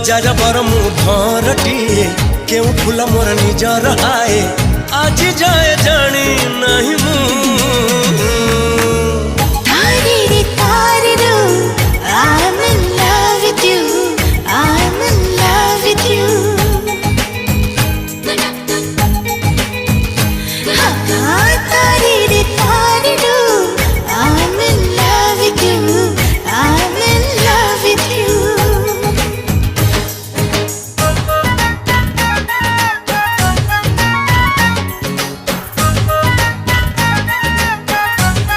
jar बर मु धरटिए केउ फूल मोर निजर हाए आज जाए जानी नहीं मु